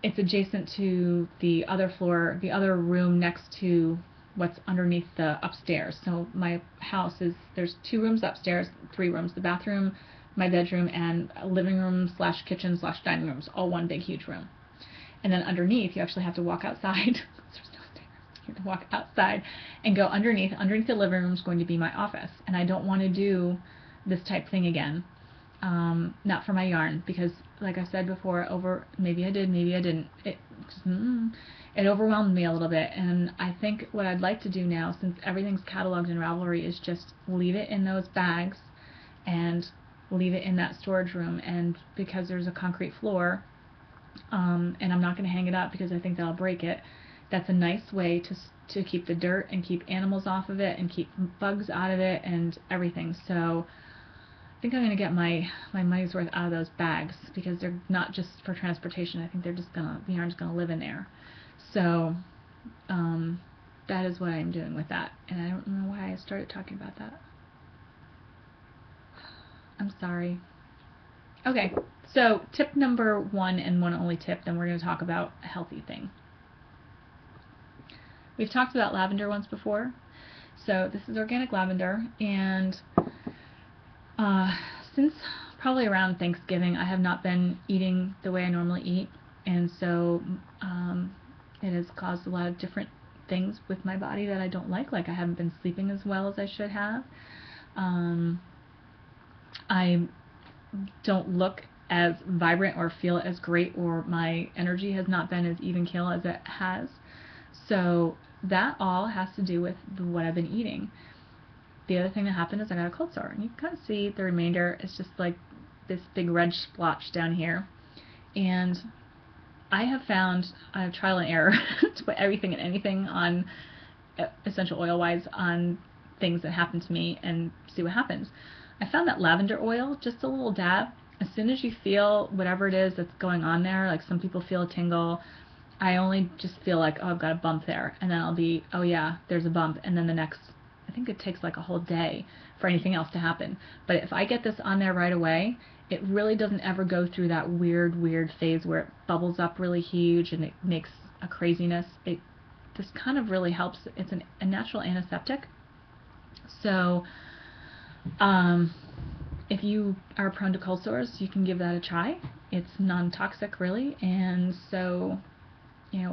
It's adjacent to the other floor, the other room next to what's underneath the upstairs. So my house there's 2 rooms upstairs, 3 rooms, the bathroom, my bedroom, and a living room / kitchen / dining rooms, all one big huge room. And then underneath, you actually have to walk outside. There's no stairs. You have to walk outside and go underneath. Underneath the living room is going to be my office, and I don't want to do this type thing again. Not for my yarn, because like I said before, maybe I did, maybe I didn't. It overwhelmed me a little bit, and I think what I'd like to do now, since everything's cataloged in Ravelry, is just leave it in those bags and leave it in that storage room. And because there's a concrete floor, and I'm not going to hang it up because I think that'll break it, that's a nice way to keep the dirt and keep animals off of it and keep bugs out of it and everything. So I think I'm going to get my money's worth out of those bags, because they're not just for transportation. I think they're just the yarn's going to live in there. So that is what I'm doing with that, and I don't know why I started talking about that. I'm sorry. Okay, so tip number 1 and one only tip, then we're going to talk about a healthy thing. We've talked about lavender once before. So this is organic lavender, and since probably around Thanksgiving, I have not been eating the way I normally eat, and so it has caused a lot of different things with my body that I don't like I haven't been sleeping as well as I should have. I don't look as vibrant or feel as great, or my energy has not been as even keel as it has. So that all has to do with what I've been eating. The other thing that happened is I got a cold sore, and you can kind of see the remainder. It's just like this big red splotch down here. And I have found trial and error to put everything and anything on essential oil wise on things that happen to me and see what happens. I found that lavender oil, just a little dab, as soon as you feel whatever it is that's going on there, like some people feel a tingle, I only just feel like, oh, I've got a bump there, and then I'll be, oh yeah, there's a bump, and then the next, I think it takes like a whole day for anything else to happen. But if I get this on there right away, it really doesn't ever go through that weird phase where it bubbles up really huge and it makes a craziness. This kind of really helps. It's a natural antiseptic. So if you are prone to cold sores, you can give that a try. It's non-toxic really, and so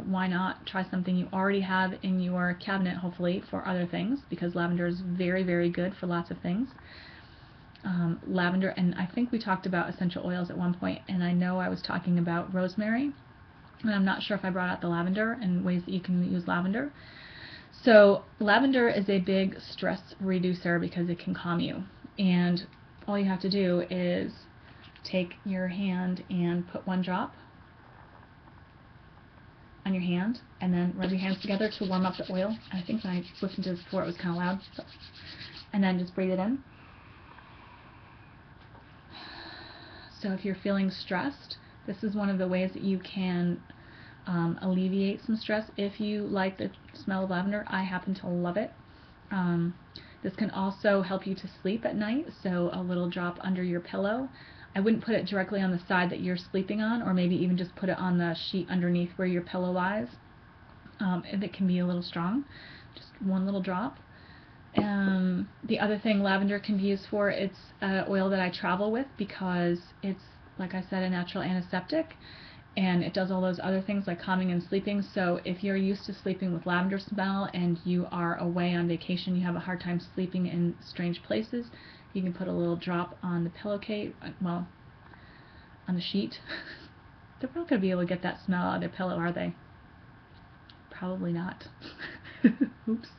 why not try something you already have in your cabinet, hopefully, for other things, because lavender is very, very good for lots of things. Lavender, and I think we talked about essential oils at one point, and I know I was talking about rosemary, and I'm not sure if I brought out the lavender and ways that you can use lavender. So lavender is a big stress reducer because it can calm you, and all you have to do is take your hand and put one drop on your hand, and then rub your hands together to warm up the oil. I think when I listened to this before it was kind of loud. And then just breathe it in. So if you're feeling stressed, this is one of the ways that you can alleviate some stress. If you like the smell of lavender, I happen to love it. This can also help you to sleep at night, so a little drop under your pillow. I wouldn't put it directly on the side that you're sleeping on, or maybe even just put it on the sheet underneath where your pillow lies. If it can be a little strong, just one little drop. The other thing lavender can be used for, it's an oil that I travel with because it's, like I said, a natural antiseptic, and it does all those other things like calming and sleeping. So if you're used to sleeping with lavender smell and you are away on vacation, you have a hard time sleeping in strange places, you can put a little drop on the pillowcase, well, on the sheet. They're not going to be able to get that smell out of their pillow, are they? Probably not. Oops.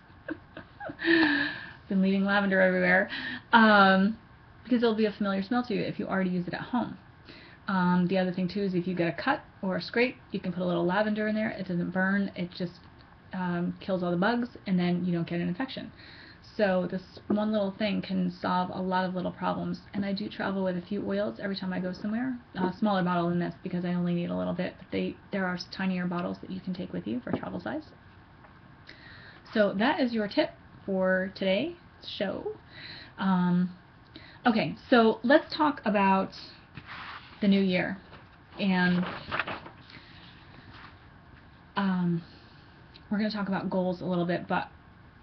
Been leaving lavender everywhere. Because it'll be a familiar smell to you if you already use it at home. The other thing too is if you get a cut or a scrape, you can put a little lavender in there. It doesn't burn, it just kills all the bugs, and then you don't get an infection. So this one little thing can solve a lot of little problems. And I do travel with a few oils every time I go somewhere. A smaller bottle than this because I only need a little bit, but there are tinier bottles that you can take with you for travel size. So that is your tip for today's show. Okay, so let's talk about the new year. And we're going to talk about goals a little bit, but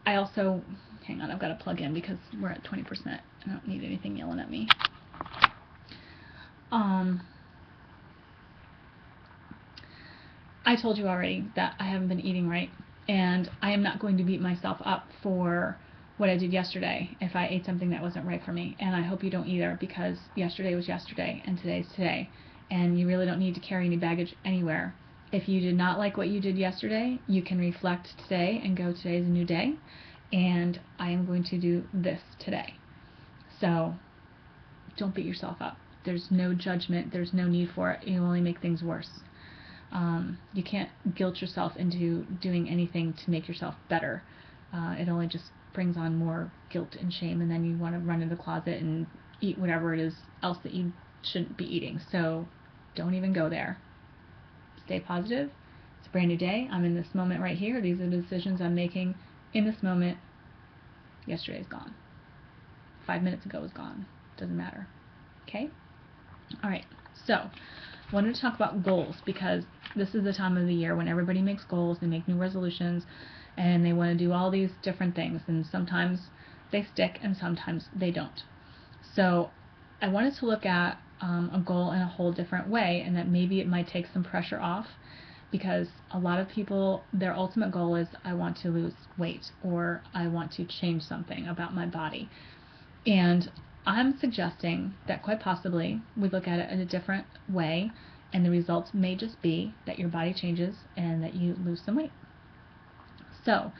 I also, hang on, I've got to plug in because we're at 20%. I don't need anything yelling at me. I told you already that I haven't been eating right, and I am not going to beat myself up for what I did yesterday if I ate something that wasn't right for me, and I hope you don't either, because yesterday was yesterday and today's today, and you really don't need to carry any baggage anywhere. If you did not like what you did yesterday, you can reflect today and go, today's a new day, and I am going to do this today. So don't beat yourself up. There's no judgment. There's no need for it. You only make things worse. You can't guilt yourself into doing anything to make yourself better. It only just brings on more guilt and shame, and then you want to run into the closet and eat whatever it is else that you shouldn't be eating. So don't even go there. Stay positive. It's a brand new day. I'm in this moment right here. These are the decisions I'm making in this moment. Yesterday's gone. 5 minutes ago is gone. Doesn't matter. Okay? Alright, so I wanted to talk about goals because this is the time of the year when everybody makes goals, they make new resolutions, and they want to do all these different things, and sometimes they stick and sometimes they don't. So I wanted to look at a goal in a whole different way, and that maybe it might take some pressure off, because a lot of people, their ultimate goal is, I want to lose weight, or I want to change something about my body. And I'm suggesting that quite possibly we look at it in a different way, and the results may just be that your body changes and that you lose some weight. So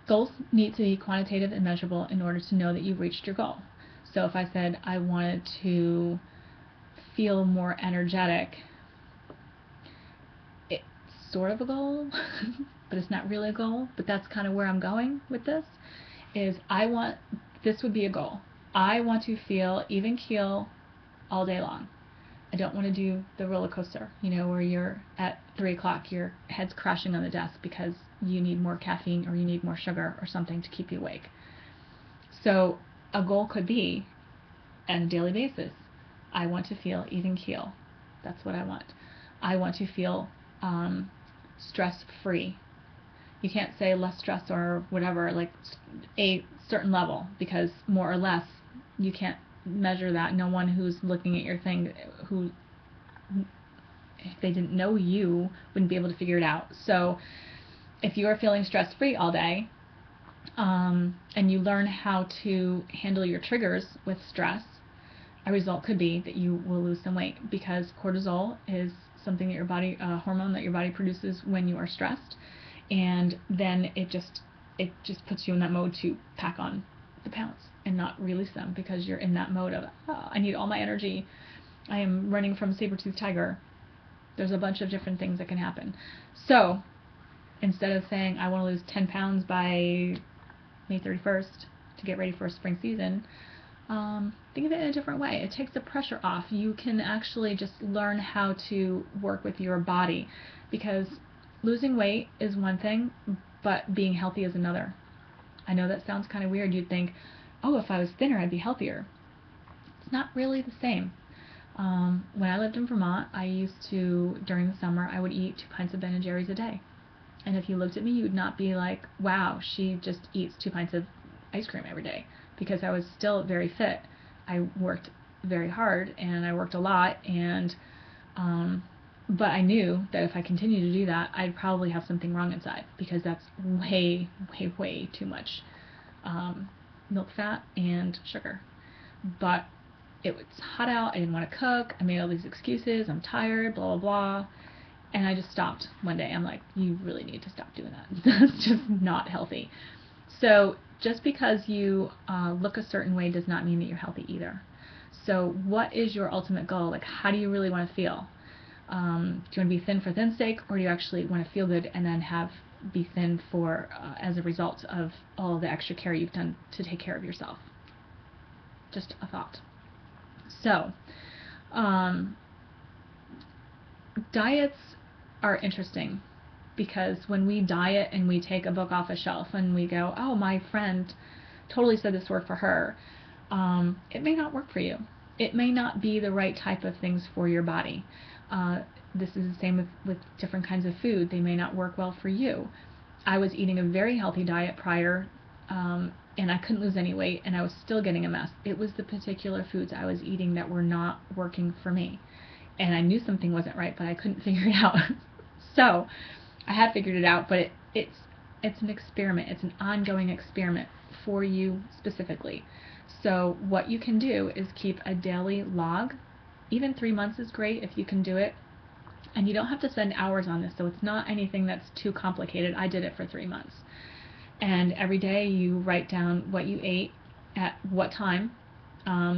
goals need to be quantitative and measurable in order to know that you've reached your goal. So if I said I wanted to feel more energetic, it's sort of a goal, but it's not really a goal. But that's kind of where I'm going with this, is this would be a goal. I want to feel even keel all day long. I don't want to do the roller coaster, where you're at 3 o'clock, your head's crashing on the desk because you need more caffeine or you need more sugar or something to keep you awake. So a goal could be, on a daily basis, I want to feel even keel. That's what I want. I want to feel stress-free. You can't say less stress or whatever, like a certain level, because more or less, you can't measure that. No one who's looking at your thing who if they didn't know you, wouldn't be able to figure it out. So if you are feeling stress-free all day, and you learn how to handle your triggers with stress, a result could be that you will lose some weight, because cortisol is something that your body, a hormone that your body produces when you are stressed, and then it just puts you in that mode to pack on the pounds and not release them, because you're in that mode of, oh, I need all my energy. I am running from a saber-toothed tiger. There's a bunch of different things that can happen. So instead of saying I want to lose 10 pounds by May 31st to get ready for a spring season, think of it in a different way. It takes the pressure off. You can actually just learn how to work with your body, because losing weight is one thing, but being healthy is another. I know that sounds kind of weird. You'd think, oh, if I was thinner, I'd be healthier. It's not really the same. When I lived in Vermont, I used to, during the summer, I would eat 2 pints of Ben & Jerry's a day. And if you looked at me, you would not be like, wow, she just eats 2 pints of ice cream every day, because I was still very fit. I worked very hard, and I worked a lot, and but I knew that if I continued to do that, I'd probably have something wrong inside, because that's way, way, way too much milk fat and sugar. But it was hot out, I didn't want to cook, I made all these excuses, I'm tired, blah, blah, blah, and I just stopped one day. I'm like, you really need to stop doing that. That's just not healthy. So just because you look a certain way does not mean that you're healthy either. So what is your ultimate goal? Like, how do you really want to feel? Do you want to be thin for thin's sake, or do you actually want to feel good and then be thin for as a result of all the extra care you've done to take care of yourself? Just a thought. So diets are interesting, because when we diet and we take a book off a shelf and we go, oh, my friend totally said this worked for her, it may not work for you. It may not be the right type of things for your body. This is the same with different kinds of food. They may not work well for you. I was eating a very healthy diet prior, and I couldn't lose any weight, and I was still getting a mess. It was the particular foods I was eating that were not working for me. And I knew something wasn't right, but I couldn't figure it out. So I had figured it out, but it's an experiment. It's an ongoing experiment for you specifically. So what you can do is keep a daily log. Even 3 months is great if you can do it. And you don't have to spend hours on this, so it's not anything that's too complicated. I did it for 3 months. And every day you write down what you ate at what time.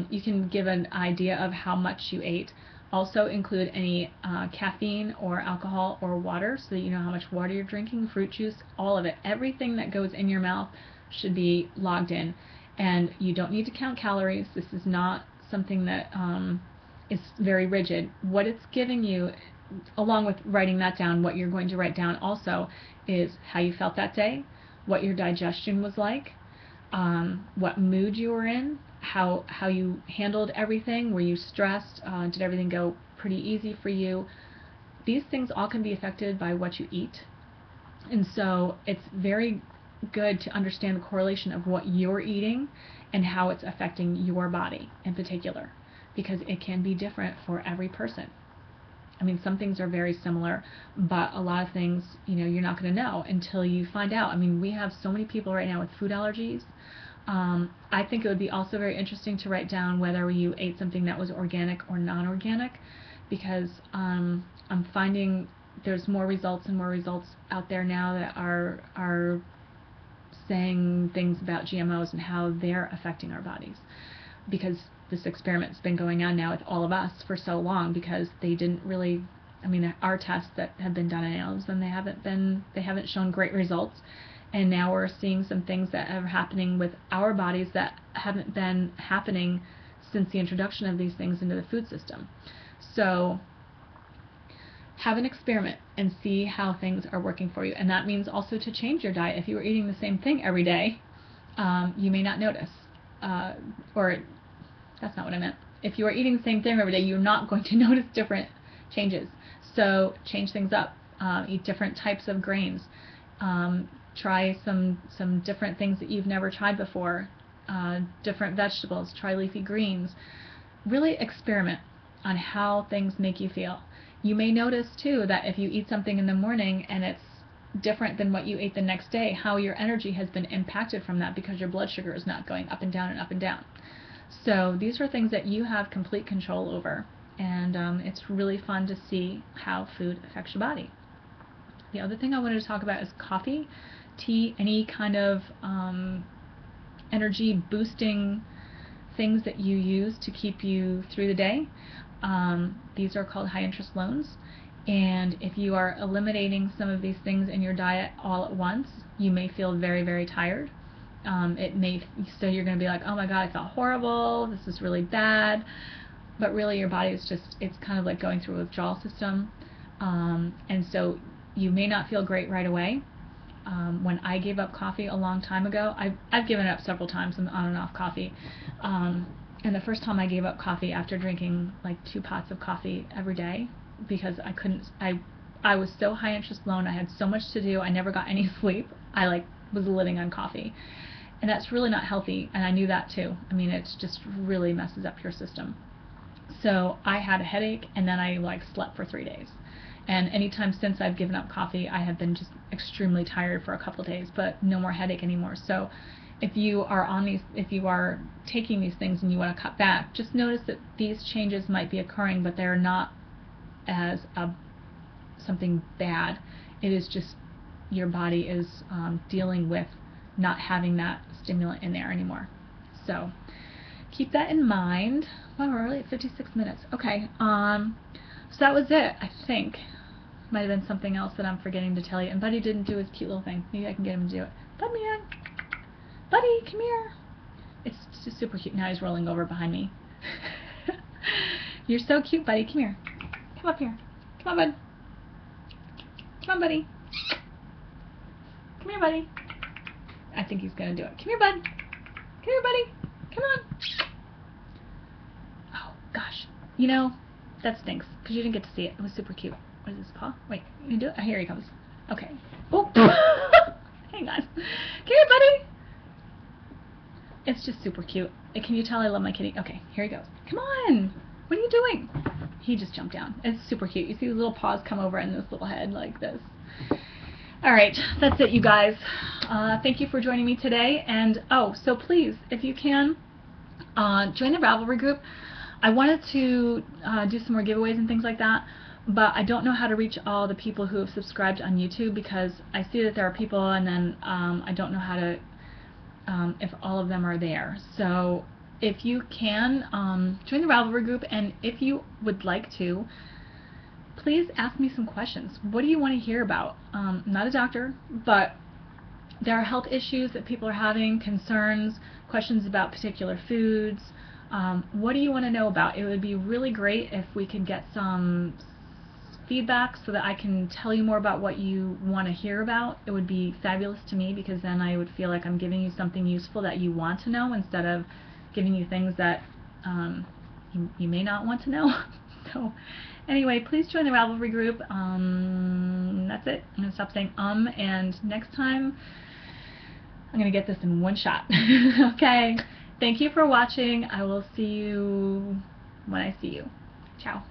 You can give an idea of how much you ate. Also include any caffeine or alcohol or water, so that you know how much water you're drinking, fruit juice, all of it. Everything that goes in your mouth should be logged in. And you don't need to count calories. This is not something that is very rigid. What it's giving you, along with writing that down, what you're going to write down also is how you felt that day, what your digestion was like, what mood you were in, how you handled everything. Were you stressed? Did everything go pretty easy for you? These things all can be affected by what you eat. And so it's very good to understand the correlation of what you're eating and how it's affecting your body in particular, because it can be different for every person. I mean, some things are very similar, but a lot of things, you're not going to know until you find out. I mean, we have so many people right now with food allergies. I think it would be also very interesting to write down whether you ate something that was organic or non-organic, because I'm finding there's more results and more results out there now that are saying things about GMOs and how they're affecting our bodies, because this experiment's been going on now with all of us for so long, because they didn't really, our tests that have been done on animals, and they haven't shown great results. And now we're seeing some things that are happening with our bodies that haven't been happening since the introduction of these things into the food system. So have an experiment and see how things are working for you. And that means also to change your diet. If you were eating the same thing every day, you may not notice. Or that's not what I meant. If you are eating the same thing every day, you're not going to notice different changes. So change things up. Eat different types of grains. Try some different things that you've never tried before. Different vegetables. Try leafy greens. Really experiment. on how things make you feel. You may notice too that if you eat something in the morning and it's different than what you ate the next day, how your energy has been impacted from that because your blood sugar is not going up and down and up and down. So these are things that you have complete control over, and it's really fun to see how food affects your body. The other thing I wanted to talk about is coffee, tea, any kind of energy boosting things that you use to keep you through the day. These are called high interest loans, and if you are eliminating some of these things in your diet all at once, you may feel very, very tired. So you're going to be like, oh my god, I felt horrible, this is really bad, but really your body is just, it's kind of like going through a withdrawal system, and so you may not feel great right away. When I gave up coffee a long time ago, I've given it up several times on and off coffee, and the first time I gave up coffee after drinking like 2 pots of coffee every day, because I was so high interest loan, I had so much to do, I never got any sleep, I was living on coffee, and that's really not healthy, and I knew that too. I mean, it's just really messes up your system. So I had a headache, and then I slept for 3 days. And anytime since I've given up coffee, I have been just extremely tired for a couple of days, but no more headache anymore. So if you are taking these things and you want to cut back, just notice that these changes might be occurring, but they're not as something bad. It is just your body is dealing with not having that stimulant in there anymore. So keep that in mind. Wow, we're already at 56 minutes. Okay, so that was it, I think. Might have been something else that I'm forgetting to tell you. And Buddy didn't do his cute little thing. Maybe I can get him to do it. Buddy, Buddy, come here. It's just super cute. Now he's rolling over behind me. You're so cute, Buddy. Come here. Come up here. Come on, bud. Come on, Buddy. Come here, Buddy. I think he's going to do it. Come here, bud. Come here, Buddy. Come on. Oh, gosh. You know, that stinks, because you didn't get to see it. It was super cute. What is his paw? Wait, you do it? Oh, here he comes. Okay. Oh, hang on. Come here, Buddy. It's just super cute. Can you tell I love my kitty? Okay, here he goes. Come on. What are you doing? He just jumped down. It's super cute. You see his little paws come over and this little head like this. All right, that's it, you guys. Thank you for joining me today. And, oh, so please, if you can, join the Ravelry group. I wanted to do some more giveaways and things like that, but I don't know how to reach all the people who have subscribed on YouTube, because I see that there are people, and then I don't know how to, if all of them are there. So if you can, join the Ravelry group, and if you would like to, please ask me some questions. What do you want to hear about? I'm not a doctor, but there are health issues that people are having, concerns, questions about particular foods. What do you want to know about? It would be really great if we could get some feedback so that I can tell you more about what you want to hear about. It would be fabulous to me, because then I would feel like I'm giving you something useful that you want to know, instead of giving you things that you may not want to know. So anyway, please join the Ravelry group. That's it. I'm going to stop saying and next time I'm going to get this in one shot. Okay. Thank you for watching. I will see you when I see you. Ciao.